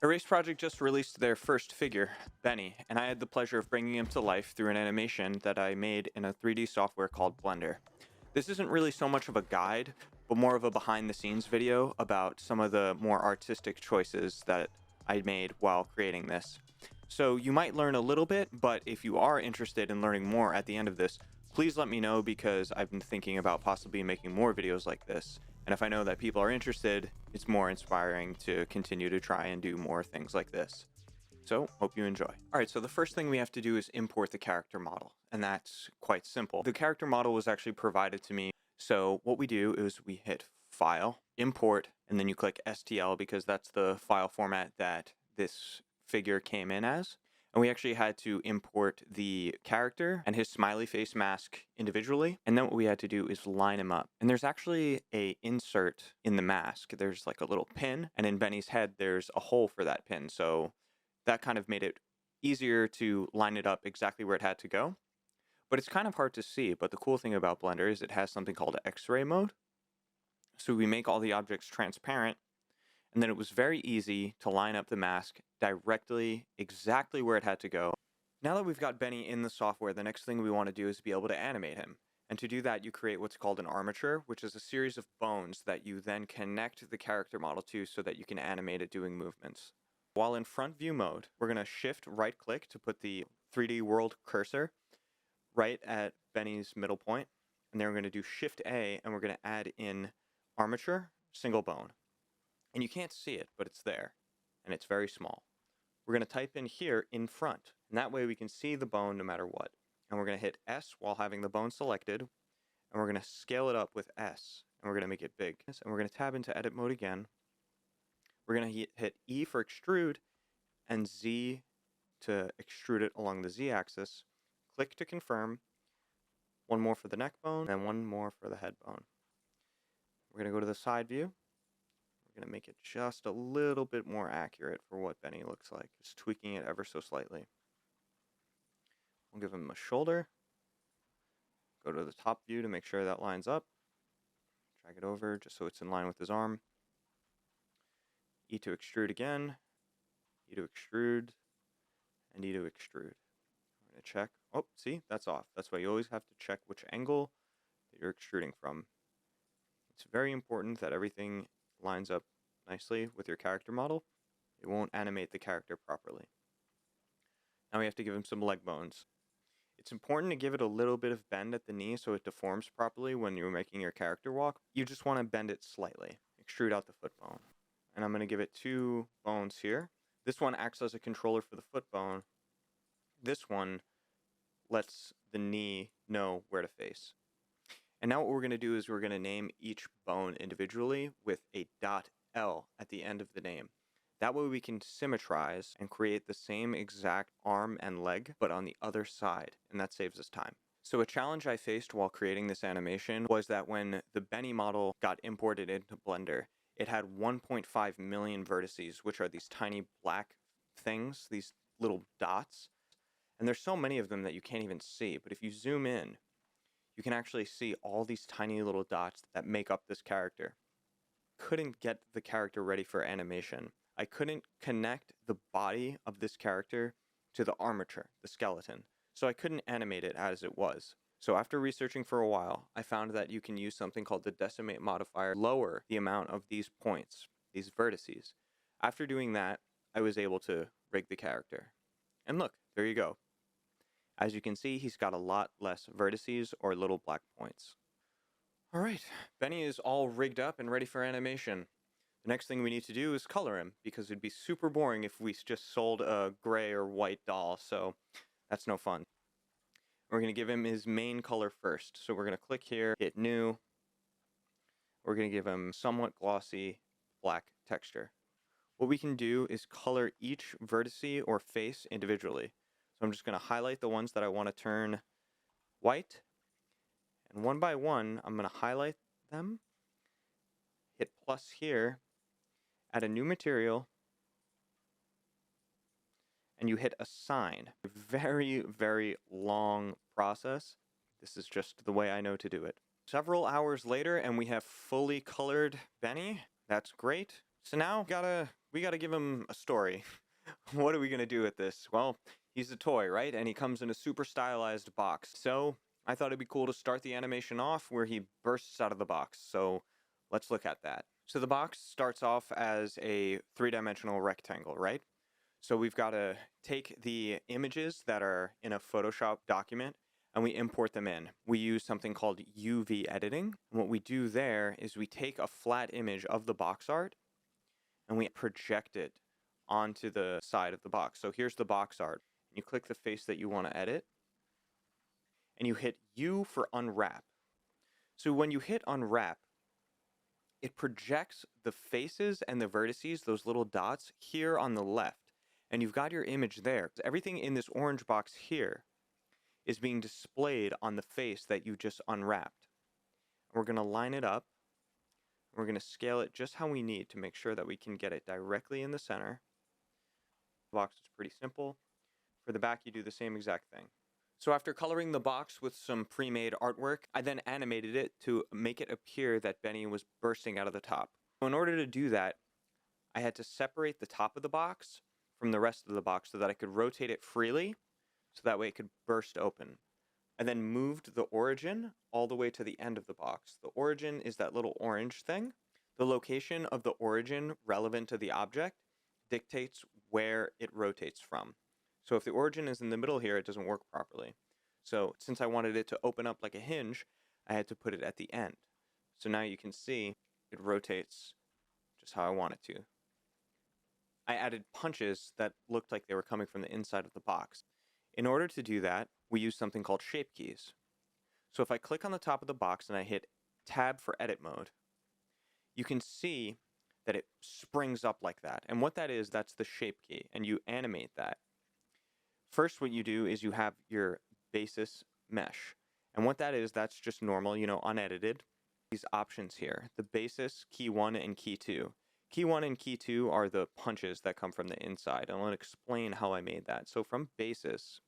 Erase Project just released their first figure, Benny, and I had the pleasure of bringing him to life through an animation that I made in a 3D software called Blender. This isn't really so much of a guide, but more of a behind the scenes video about some of the more artistic choices that I made while creating this. So you might learn a little bit, but if you are interested in learning more at the end of this, please let me know because I've been thinking about possibly making more videos like this. And if I know that people are interested, it's more inspiring to continue to try and do more things like this. So, hope you enjoy. All right, so the first thing we have to do is import the character model, and that's quite simple. The character model was actually provided to me, so what we do is we hit File, Import, and then you click STL because that's the file format that this figure came in as. And we actually had to import the character and his smiley face mask individually. And then what we had to do is line him up. And there's actually a insert in the mask. There's like a little pin, and in Benny's head, there's a hole for that pin. So that kind of made it easier to line it up exactly where it had to go. But it's kind of hard to see. But the cool thing about Blender is it has something called X-ray mode. So we make all the objects transparent, and then it was very easy to line up the mask directly, exactly where it had to go. Now that we've got Benny in the software, the next thing we want to do is be able to animate him. And to do that, you create what's called an armature, which is a series of bones that you then connect the character model to so that you can animate it doing movements. While in front view mode, we're going to shift right click to put the 3D world cursor right at Benny's middle point. And then we're going to do Shift A, and we're going to add in armature, single bone. And you can't see it, but it's there, and it's very small. We're going to type in here in front, and that way we can see the bone no matter what. And we're going to hit S while having the bone selected, and we're going to scale it up with S, and we're going to make it big. And we're going to tab into edit mode again. We're going to hit E for extrude and Z to extrude it along the Z axis. Click to confirm. One more for the neck bone, and one more for the head bone. We're going to go to the side view. We're going to make it just a little bit more accurate for what Benny looks like. Just tweaking it ever so slightly. We'll give him a shoulder. Go to the top view to make sure that lines up. Drag it over just so it's in line with his arm. E to extrude again. E to extrude. And E to extrude. I'm going to check. Oh, see? That's off. That's why you always have to check which angle that you're extruding from. It's very important that everything lines up nicely with your character model. It won't animate the character properly. Now we have to give him some leg bones. It's important to give it a little bit of bend at the knee so it deforms properly when you're making your character walk. You just want to bend it slightly. Extrude out the foot bone. And I'm going to give it 2 bones here. This one acts as a controller for the foot bone. This one lets the knee know where to face. And now what we're going to do is we're going to name each bone individually with a .L at the end of the name. That way we can symmetrize and create the same exact arm and leg, but on the other side, and that saves us time. So a challenge I faced while creating this animation was that when the Benny model got imported into Blender, it had 1.5 million vertices, which are these tiny black things, these little dots. And there's so many of them that you can't even see, but if you zoom in, you can actually see all these tiny little dots that make up this character. Couldn't get the character ready for animation. I couldn't connect the body of this character to the armature, the skeleton, so I couldn't animate it as it was. So after researching for a while, I found that you can use something called the decimate modifier, lower the amount of these points, these vertices. After doing that, I was able to rig the character. And look, there you go. As you can see, he's got a lot less vertices or little black points. Alright, Benny is all rigged up and ready for animation. The next thing we need to do is color him, because it'd be super boring if we just sold a gray or white doll, so that's no fun. We're going to give him his main color first. So we're going to click here, hit new. We're going to give him somewhat glossy black texture. What we can do is color each vertice or face individually. So I'm just going to highlight the ones that I want to turn white. And one by one, I'm going to highlight them, hit plus here, add a new material, and you hit assign. A very, very long process. This is just the way I know to do it. Several hours later, and we have fully colored Benny. That's great. So now, gotta we got to give him a story. What are we going to do with this? Well, he's a toy, right? And he comes in a super stylized box. So I thought it'd be cool to start the animation off where he bursts out of the box. So let's look at that. So the box starts off as a three-dimensional rectangle, right? So we've got to take the images that are in a Photoshop document and we import them in. We use something called UV editing. And what we do there is we take a flat image of the box art and we project it onto the side of the box. So here's the box art. You click the face that you want to edit and you hit U for unwrap. So when you hit unwrap, it projects the faces and the vertices, those little dots, here on the left. And you've got your image there. Everything in this orange box here is being displayed on the face that you just unwrapped. We're going to line it up. We're going to scale it just how we need to make sure that we can get it directly in the center. The box is pretty simple. For the back, you do the same exact thing. So after coloring the box with some pre-made artwork, I then animated it to make it appear that Benny was bursting out of the top. In order to do that, I had to separate the top of the box from the rest of the box so that I could rotate it freely, so that way it could burst open. I then moved the origin all the way to the end of the box. The origin is that little orange thing. The location of the origin relevant to the object dictates where it rotates from. So if the origin is in the middle here, it doesn't work properly. So since I wanted it to open up like a hinge, I had to put it at the end. So now you can see it rotates just how I want it to. I added punches that looked like they were coming from the inside of the box. In order to do that, we use something called shape keys. So if I click on the top of the box and I hit Tab for edit mode, you can see that it springs up like that. And what that is, that's the shape key, and you animate that. First, what you do is you have your basis mesh. And what that is, that's just normal, unedited. These options here, the basis, key 1, and key 2. Key 1 and key 2 are the punches that come from the inside. I want to explain how I made that. So from basis,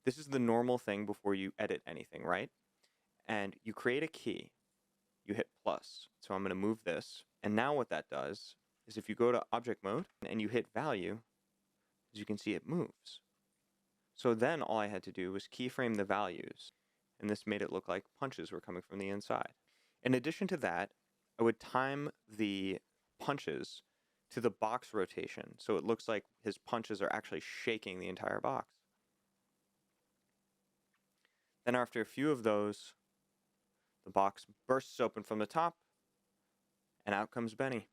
this is the normal thing before you edit anything, right? And you create a key. You hit plus. So I'm going to move this. And now what that does is if you go to object mode and you hit value, as you can see, it moves. So then all I had to do was keyframe the values. And this made it look like punches were coming from the inside. In addition to that, I would time the punches to the box rotation. So it looks like his punches are actually shaking the entire box. Then after a few of those, the box bursts open from the top, and out comes Benny.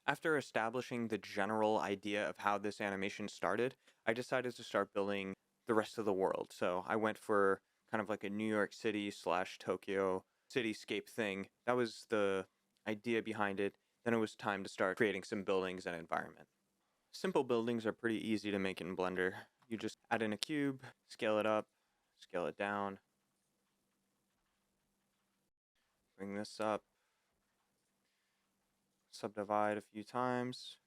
After establishing the general idea of how this animation started, I decided to start building the rest of the world. So I went for kind of like a New York City / Tokyo cityscape thing. That was the idea behind it. Then it was time to start creating some buildings and environment. Simple buildings are pretty easy to make in Blender. You just add in a cube, scale it up, scale it down, bring this up, subdivide a few times,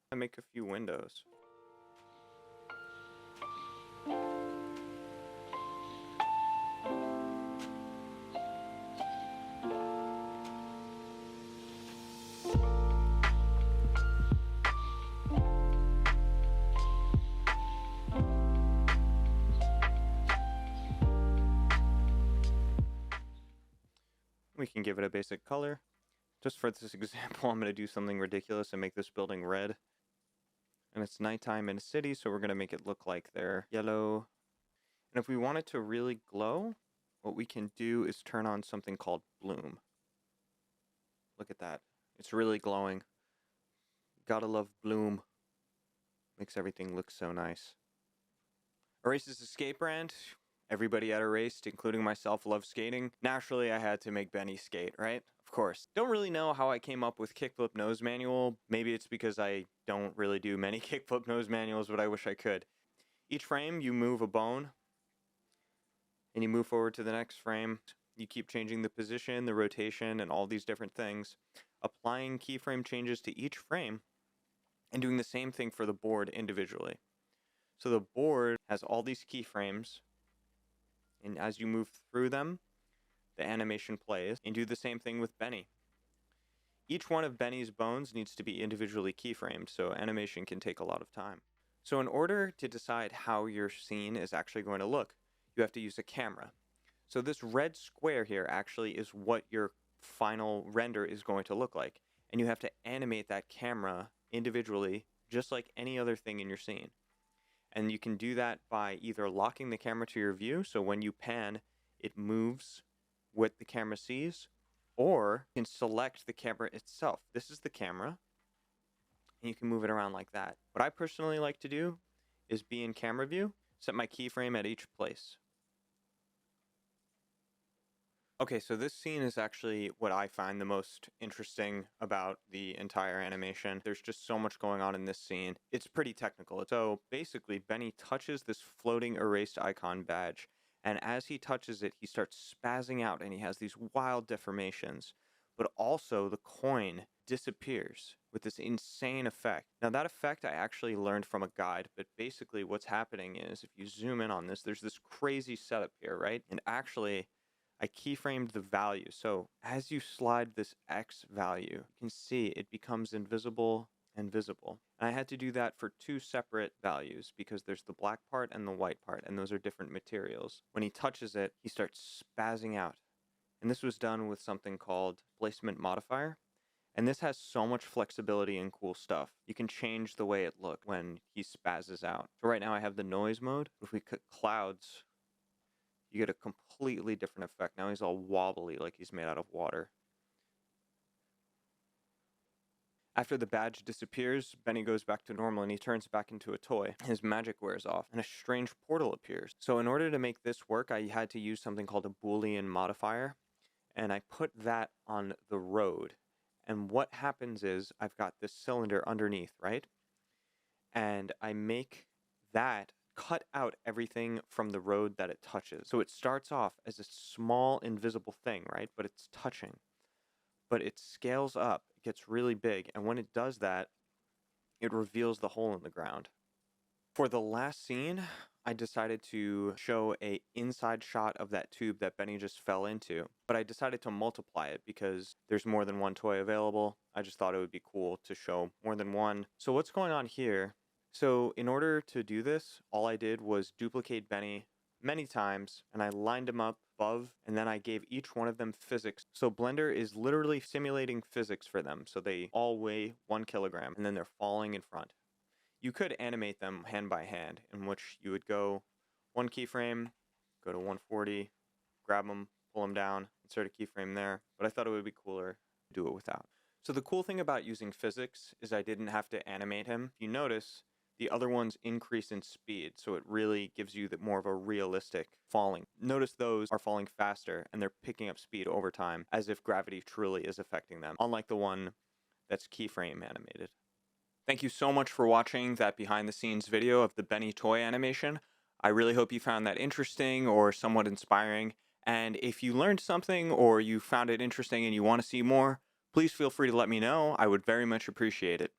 and make a few windows. We can give it a basic color. Just for this example, I'm going to do something ridiculous and make this building red. And it's nighttime in a city, so we're going to make it look like they're yellow. And if we want it to really glow, what we can do is turn on something called bloom. Look at that. It's really glowing. Gotta love bloom. Makes everything look so nice. Erase is a skate brand. Everybody at Erased, including myself, loves skating. Naturally, I had to make Benny skate, right? Of course. Don't really know how I came up with kickflip nose manual. Maybe it's because I don't really do many kickflip nose manuals, but I wish I could. Each frame, you move a bone, and you move forward to the next frame. You keep changing the position, the rotation, and all these different things. Applying keyframe changes to each frame, and doing the same thing for the board individually. So the board has all these keyframes, and as you move through them, the animation plays, and do the same thing with Benny. Each one of Benny's bones needs to be individually keyframed, so animation can take a lot of time. So in order to decide how your scene is actually going to look, you have to use a camera. So this red square here actually is what your final render is going to look like. And you have to animate that camera individually, just like any other thing in your scene. And you can do that by either locking the camera to your view, so when you pan, it moves what the camera sees, or you can select the camera itself. This is the camera, and you can move it around like that. What I personally like to do is be in camera view, set my keyframe at each place. Okay, so this scene is actually what I find the most interesting about the entire animation. There's just so much going on in this scene. It's pretty technical. So basically, Benny touches this floating erased icon badge, and as he touches it, he starts spazzing out and he has these wild deformations. But also, the coin disappears with this insane effect. Now, that effect I actually learned from a guide, but basically, what's happening is if you zoom in on this, there's this crazy setup here, right? And actually, I keyframed the value. So as you slide this X value, you can see it becomes invisible and visible. And I had to do that for two separate values because there's the black part and the white part, and those are different materials. When he touches it, he starts spazzing out. And this was done with something called placement modifier. And this has so much flexibility and cool stuff. You can change the way it looks when he spazzes out. So right now I have the noise mode. If we click clouds, you get a completely different effect. Now he's all wobbly like he's made out of water. After the badge disappears, Benny goes back to normal and he turns back into a toy. His magic wears off and a strange portal appears. So in order to make this work, I had to use something called a Boolean modifier, and I put that on the road. And what happens is I've got this cylinder underneath, right? And I make that cut out everything from the road that it touches. So it starts off as a small invisible thing, right? But it's touching. But it scales up, it gets really big, and when it does that, it reveals the hole in the ground. For the last scene, I decided to show a inside shot of that tube that Benny just fell into, but I decided to multiply it because there's more than one toy available. I just thought it would be cool to show more than one. So what's going on here? So in order to do this, all I did was duplicate Benny many times, and I lined them up above, and then I gave each one of them physics. So Blender is literally simulating physics for them, so they all weigh 1 kilogram, and then they're falling in front. You could animate them hand by hand, in which you would go one keyframe, go to 140, grab them, pull them down, insert a keyframe there, but I thought it would be cooler to do it without. So the cool thing about using physics is I didn't have to animate him. If you notice, the other ones increase in speed, so it really gives you more of a realistic falling. Notice those are falling faster, and they're picking up speed over time, as if gravity truly is affecting them, unlike the one that's keyframe animated. Thank you so much for watching that behind-the-scenes video of the Benny toy animation. I really hope you found that interesting or somewhat inspiring, and if you learned something or you found it interesting and you want to see more, please feel free to let me know. I would very much appreciate it.